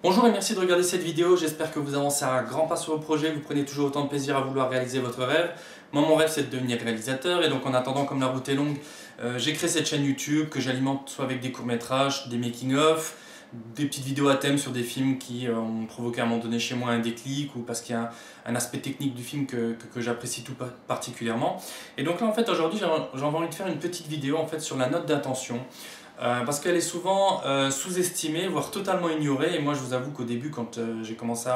Bonjour et merci de regarder cette vidéo, j'espère que vous avancez à un grand pas sur vos projets, vous prenez toujours autant de plaisir à vouloir réaliser votre rêve. Moi mon rêve c'est de devenir réalisateur et donc en attendant comme la route est longue, j'ai créé cette chaîne YouTube que j'alimente soit avec des courts-métrages, des making-of, des petites vidéos à thème sur des films qui ont provoqué à un moment donné chez moi un déclic ou parce qu'il y a un aspect technique du film que j'apprécie tout particulièrement. Et donc là en fait aujourd'hui j'ai envie de faire une petite vidéo en fait sur la note d'intention. Parce qu'elle est souvent sous-estimée, voire totalement ignorée. Et moi, je vous avoue qu'au début, quand j'ai commencé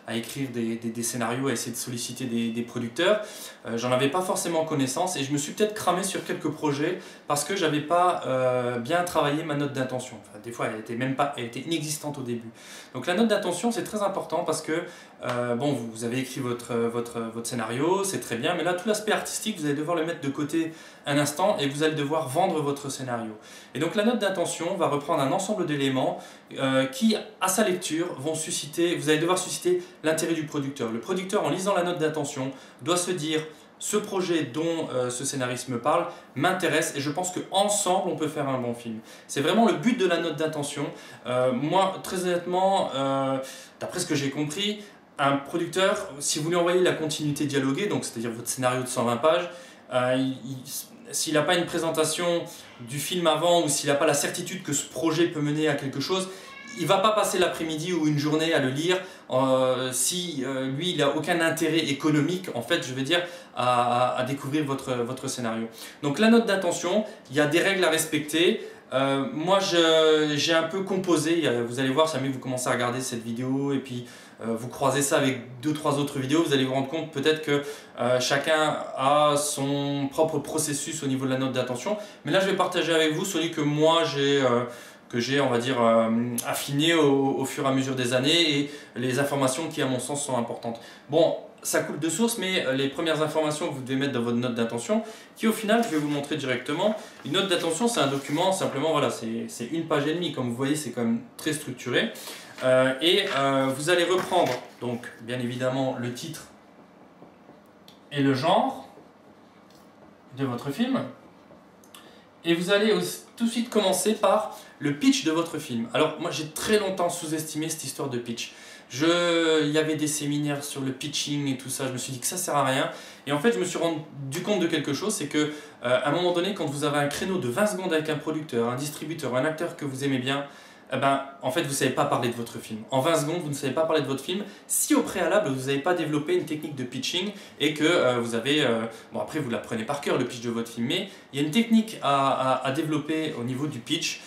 à écrire des scénarios, à essayer de solliciter des producteurs, j'en avais pas forcément connaissance. Et je me suis peut-être cramé sur quelques projets parce que j'avais pas bien travaillé ma note d'intention. Enfin, des fois, elle était inexistante au début. Donc la note d'intention, c'est très important parce que bon, vous avez écrit votre scénario, c'est très bien. Mais là, tout l'aspect artistique, vous allez devoir le mettre de côté un instant et vous allez devoir vendre votre scénario. Et donc la note d'intention va reprendre un ensemble d'éléments qui, à sa lecture, vont susciter, vous allez devoir susciter l'intérêt du producteur. Le producteur, en lisant la note d'intention, doit se dire ce projet dont ce scénariste me parle m'intéresse et je pense qu'ensemble on peut faire un bon film. C'est vraiment le but de la note d'intention. Moi, très honnêtement, d'après ce que j'ai compris, un producteur, si vous lui envoyez la continuité dialoguée, donc c'est-à-dire votre scénario de 120 pages, s'il n'a pas une présentation du film avant ou s'il n'a pas la certitude que ce projet peut mener à quelque chose, il ne va pas passer l'après-midi ou une journée à le lire si lui il n'a aucun intérêt économique en fait je veux dire à découvrir votre scénario. Donc la note d'intention, il y a des règles à respecter. Moi j'ai un peu composé, vous allez voir si jamais vous commencez à regarder cette vidéo et puis vous croisez ça avec 2-3 autres vidéos, vous allez vous rendre compte peut-être que chacun a son propre processus au niveau de la note d'intention. Mais là je vais partager avec vous celui que moi j'ai on va dire affiné au fur et à mesure des années et les informations qui à mon sens sont importantes. Bon, ça coule de source, mais les premières informations que vous devez mettre dans votre note d'intention, qui au final, je vais vous montrer directement, une note d'intention c'est un document, simplement voilà, c'est une page et demie, comme vous voyez c'est quand même très structuré. Vous allez reprendre donc bien évidemment le titre et le genre de votre film. Et vous allez tout de suite commencer par le pitch de votre film. Alors moi j'ai très longtemps sous-estimé cette histoire de pitch. Il y avait des séminaires sur le pitching et tout ça, je me suis dit que ça sert à rien. Et en fait je me suis rendu compte de quelque chose, c'est que à un moment donné quand vous avez un créneau de 20 secondes avec un producteur, un distributeur, un acteur que vous aimez bien, eh ben, en fait vous ne savez pas parler de votre film. En 20 secondes vous ne savez pas parler de votre film si au préalable vous n'avez pas développé une technique de pitching et que vous avez, bon après vous la prenez par cœur le pitch de votre film, mais il y a une technique à développer au niveau du pitch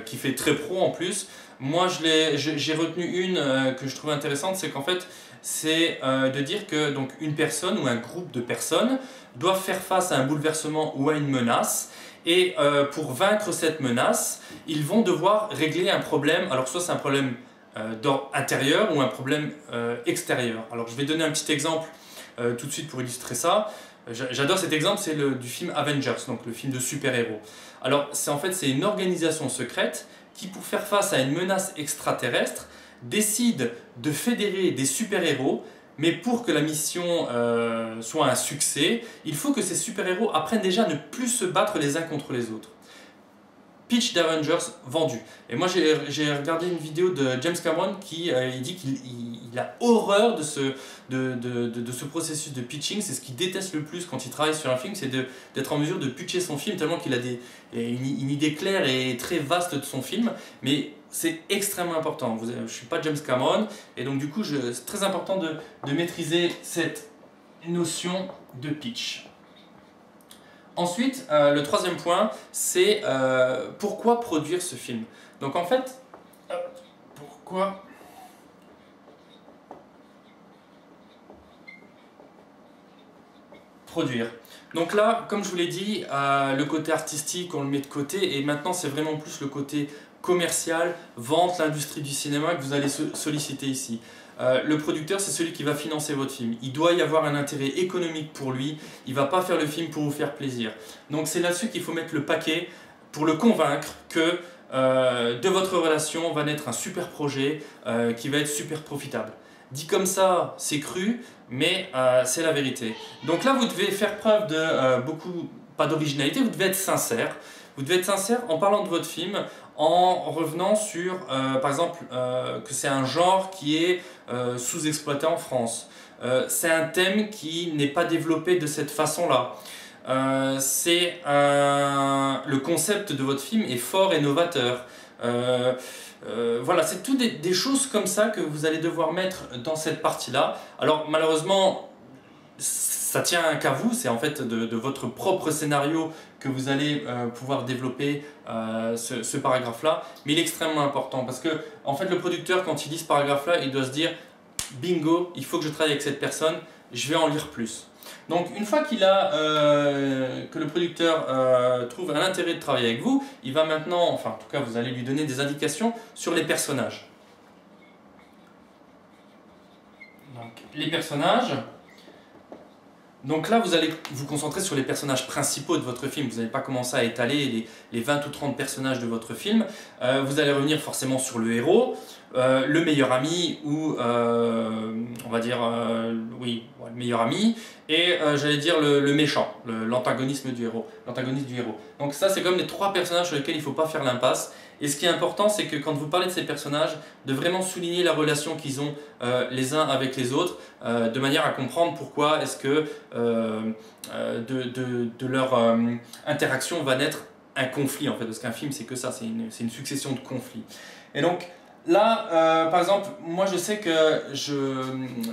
qui fait très pro en plus. Moi j'ai retenu une que je trouve intéressante, c'est qu'en fait c'est de dire que donc, une personne ou un groupe de personnes doivent faire face à un bouleversement ou à une menace. Et pour vaincre cette menace, ils vont devoir régler un problème, alors soit c'est un problème d'ordre intérieur ou un problème extérieur. Alors je vais donner un petit exemple tout de suite pour illustrer ça. J'adore cet exemple, c'est du film Avengers, donc le film de super-héros. Alors en fait c'est une organisation secrète qui, pour faire face à une menace extraterrestre, décide de fédérer des super-héros. Mais pour que la mission soit un succès, il faut que ces super-héros apprennent déjà à ne plus se battre les uns contre les autres. Pitch d'Avengers vendu. Et moi j'ai regardé une vidéo de James Cameron qui il dit qu'il a horreur de ce processus de pitching. C'est ce qu'il déteste le plus quand il travaille sur un film, c'est d'être en mesure de pitcher son film tellement qu'il a une idée claire et très vaste de son film. Mais c'est extrêmement important. Je ne suis pas James Cameron et donc du coup c'est très important de maîtriser cette notion de pitch. Ensuite, le troisième point, c'est pourquoi produire ce film. Donc en fait, pourquoi produire. Donc là, comme je vous l'ai dit, le côté artistique, on le met de côté et maintenant c'est vraiment plus le côté commercial, vente, l'industrie du cinéma que vous allez solliciter ici. Le producteur, c'est celui qui va financer votre film. Il doit y avoir un intérêt économique pour lui. Il ne va pas faire le film pour vous faire plaisir. Donc c'est là-dessus qu'il faut mettre le paquet pour le convaincre que de votre relation va naître un super projet qui va être super profitable. Dit comme ça, c'est cru, mais c'est la vérité. Donc là, vous devez faire preuve de pas d'originalité, vous devez être sincère. Vous devez être sincère en parlant de votre film, en revenant sur, par exemple, que c'est un genre qui est sous-exploité en France. C'est un thème qui n'est pas développé de cette façon-là. Le concept de votre film est fort et novateur. Voilà, c'est tout des choses comme ça que vous allez devoir mettre dans cette partie-là. Alors malheureusement, ça tient qu'à vous, c'est en fait de votre propre scénario que vous allez pouvoir développer ce paragraphe-là. Mais il est extrêmement important parce que en fait, le producteur, quand il lit ce paragraphe-là, il doit se dire « Bingo, il faut que je travaille avec cette personne, je vais en lire plus ». Donc une fois que le producteur trouve un intérêt de travailler avec vous, il va maintenant, enfin en tout cas vous allez lui donner des indications sur les personnages. Donc les personnages, donc là vous allez vous concentrer sur les personnages principaux de votre film, vous n'allez pas commencer à étaler les 20 ou 30 personnages de votre film, vous allez revenir forcément sur le héros, le meilleur ami ou on va dire oui, le meilleur ami et j'allais dire le méchant, l'antagoniste du héros. Donc ça c'est comme les 3 personnages sur lesquels il ne faut pas faire l'impasse. Et ce qui est important, c'est que quand vous parlez de ces personnages, de vraiment souligner la relation qu'ils ont les uns avec les autres, de manière à comprendre pourquoi est-ce que de leur interaction va naître un conflit en fait, parce qu'un film c'est que ça, c'est une succession de conflits. Et donc là, par exemple, moi je sais que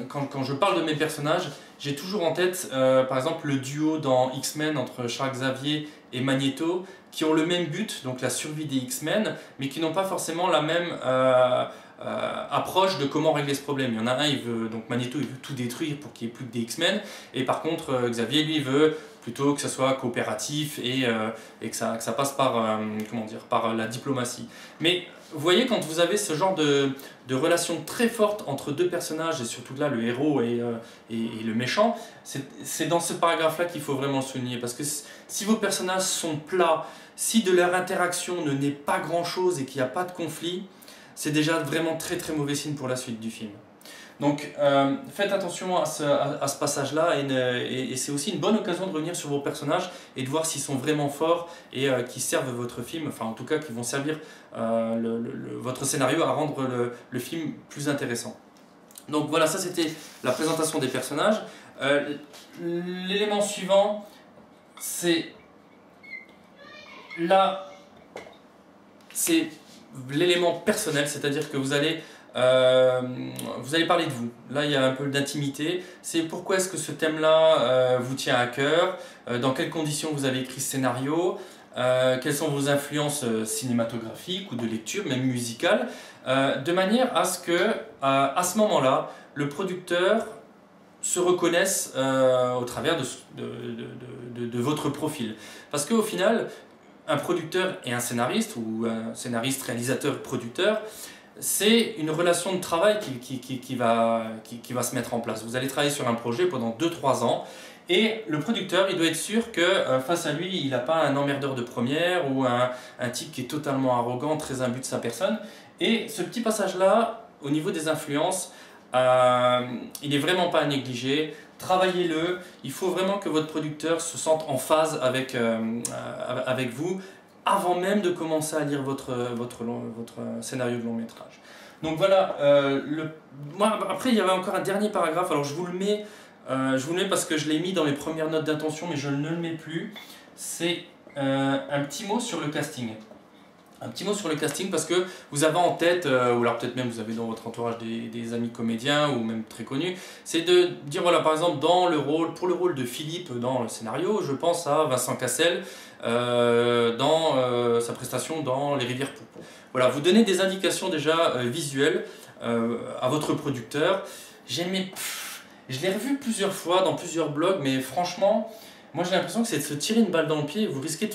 quand je parle de mes personnages, j'ai toujours en tête par exemple le duo dans X-Men entre Charles Xavier et Magneto, qui ont le même but, donc la survie des X-Men, mais qui n'ont pas forcément la même approche de comment régler ce problème. Il y en a un, donc Magneto, il veut tout détruire pour qu'il n'y ait plus que des X-Men, et par contre Xavier, lui, veut plutôt que ça soit coopératif et que ça passe par, comment dire, par la diplomatie. Mais vous voyez, quand vous avez ce genre de relation très forte entre 2 personnages, et surtout là le héros et le méchant, c'est dans ce paragraphe-là qu'il faut vraiment le souligner, parce que si vos personnages sont plats, si de leur interaction ne naît pas grand-chose et qu'il n'y a pas de conflit, c'est déjà vraiment très très mauvais signe pour la suite du film. Donc faites attention à ce passage-là et c'est aussi une bonne occasion de revenir sur vos personnages et de voir s'ils sont vraiment forts et qui servent votre film, enfin en tout cas qui vont servir votre scénario à rendre le film plus intéressant. Donc voilà, ça c'était la présentation des personnages. L'élément suivant, c'est là, c'est l'élément personnel, c'est-à-dire que vous allez parler de vous. Là, il y a un peu d'intimité. C'est pourquoi est-ce que ce thème-là vous tient à cœur, dans quelles conditions vous avez écrit ce scénario, quelles sont vos influences cinématographiques ou de lecture, même musicales, de manière à ce que, à ce moment-là, le producteur se reconnaisse au travers de votre profil. Parce qu'au final, un producteur et un scénariste, ou un scénariste, réalisateur, producteur, c'est une relation de travail qui va se mettre en place. Vous allez travailler sur un projet pendant 2-3 ans et le producteur, il doit être sûr que face à lui, il n'a pas un emmerdeur de première ou un type qui est totalement arrogant, très imbu de sa personne. Et ce petit passage-là, au niveau des influences, il n'est vraiment pas à négliger. Travaillez-le, il faut vraiment que votre producteur se sente en phase avec vous avant même de commencer à lire votre scénario de long métrage. Donc voilà, moi, après il y avait encore un dernier paragraphe, alors je vous le mets parce que je l'ai mis dans les premières notes d'intention mais je ne le mets plus. C'est un petit mot sur le casting. Un petit mot sur le casting parce que vous avez en tête, ou alors peut-être même vous avez dans votre entourage des amis comédiens ou même très connus, c'est de dire voilà, par exemple pour le rôle de Philippe dans le scénario, je pense à Vincent Cassel dans sa prestation dans Les Rivières Pourpres. Voilà, vous donnez des indications déjà visuelles à votre producteur. Je l'ai revu plusieurs fois dans plusieurs blogs, mais franchement, moi j'ai l'impression que c'est de se tirer une balle dans le pied et vous risquez de...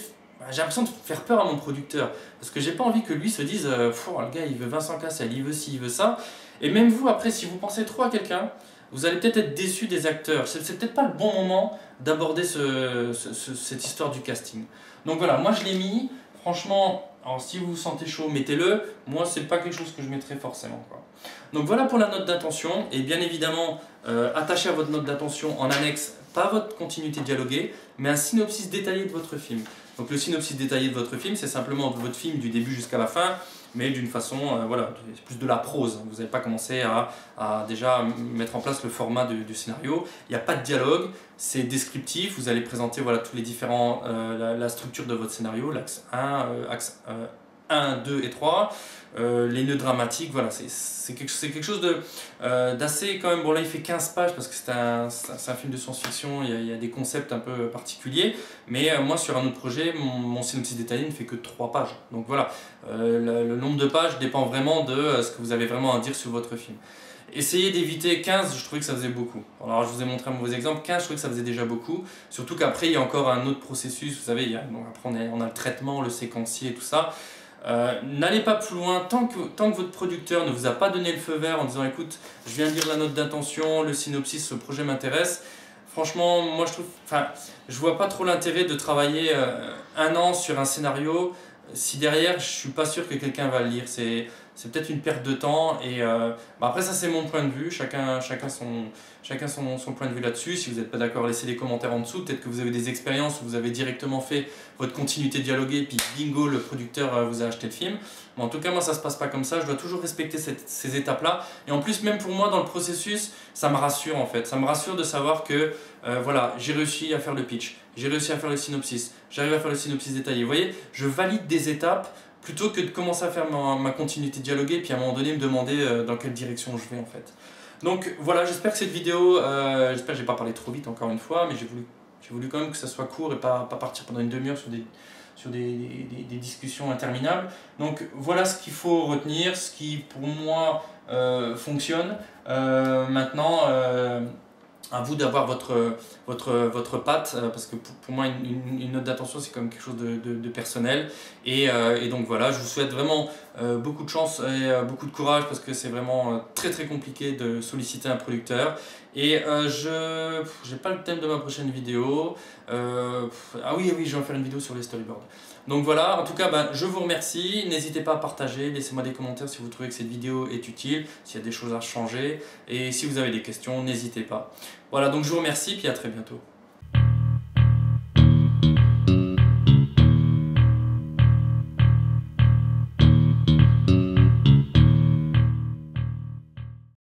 J'ai l'impression de faire peur à mon producteur parce que j'ai pas envie que lui se dise le gars il veut Vincent Cassel, il veut ci, il veut ça. Et même vous après, si vous pensez trop à quelqu'un, vous allez peut-être être déçu des acteurs. C'est peut-être pas le bon moment d'aborder cette histoire du casting. Donc voilà, moi je l'ai mis. Franchement, alors si vous vous sentez chaud, mettez-le. Moi, c'est pas quelque chose que je mettrai forcément, quoi. Donc voilà pour la note d'intention. Et bien évidemment, attachez à votre note d'intention en annexe pas votre continuité dialoguée, mais un synopsis détaillé de votre film. Donc le synopsis détaillé de votre film, c'est simplement votre film du début jusqu'à la fin, mais d'une façon, voilà, c'est plus de la prose. Vous n'avez pas commencé à déjà mettre en place le format du scénario. Il n'y a pas de dialogue, c'est descriptif. Vous allez présenter voilà, tous les différents, la structure de votre scénario, l'axe 1, axe 1, 2 et 3. Les nœuds dramatiques, voilà, c'est quelque chose d'assez quand même. Bon, là il fait 15 pages parce que c'est un film de science-fiction, il y a des concepts un peu particuliers, mais moi sur un autre projet, mon synopsis détaillé ne fait que 3 pages. Donc voilà, le nombre de pages dépend vraiment de ce que vous avez vraiment à dire sur votre film. Essayez d'éviter 15, je trouvais que ça faisait beaucoup. Alors je vous ai montré un mauvais exemple, 15 je trouvais que ça faisait déjà beaucoup, surtout qu'après il y a encore un autre processus, vous savez, bon, après on a le traitement, le séquencier et tout ça. N'allez pas plus loin tant que votre producteur ne vous a pas donné le feu vert en disant écoute, je viens de lire la note d'intention, le synopsis, ce projet m'intéresse. Franchement, moi je vois pas trop l'intérêt de travailler 1 an sur un scénario si derrière je suis pas sûr que quelqu'un va le lire. C'est peut-être une perte de temps et après ça c'est mon point de vue, chacun son point de vue là-dessus. Si vous n'êtes pas d'accord, laissez des commentaires en dessous. Peut-être que vous avez des expériences où vous avez directement fait votre continuité dialoguée puis bingo, le producteur vous a acheté le film. Mais en tout cas moi ça se passe pas comme ça, je dois toujours respecter ces étapes-là. Et en plus même pour moi dans le processus, ça me rassure en fait. Ça me rassure de savoir que voilà, j'ai réussi à faire le pitch, j'ai réussi à faire le synopsis, j'arrive à faire le synopsis détaillé. Vous voyez, je valide des étapes plutôt que de commencer à faire ma continuité dialoguée puis à un moment donné me demander dans quelle direction je vais en fait. Donc voilà, j'espère que cette vidéo, j'espère que j'ai pas parlé trop vite encore une fois, mais j'ai voulu quand même que ça soit court et pas partir pendant une demi-heure sur des discussions interminables. Donc voilà ce qu'il faut retenir, ce qui pour moi fonctionne. Maintenant, à vous d'avoir votre patte, parce que pour moi une note d'intention c'est quand même quelque chose de personnel et donc voilà, je vous souhaite vraiment beaucoup de chance et beaucoup de courage parce que c'est vraiment très compliqué de solliciter un producteur et je n'ai pas le thème de ma prochaine vidéo. Ah oui, je vais faire une vidéo sur les storyboards. Donc voilà, en tout cas je vous remercie, n'hésitez pas à partager, laissez-moi des commentaires si vous trouvez que cette vidéo est utile, s'il y a des choses à changer et si vous avez des questions, n'hésitez pas. Voilà, donc je vous remercie puis à très bientôt.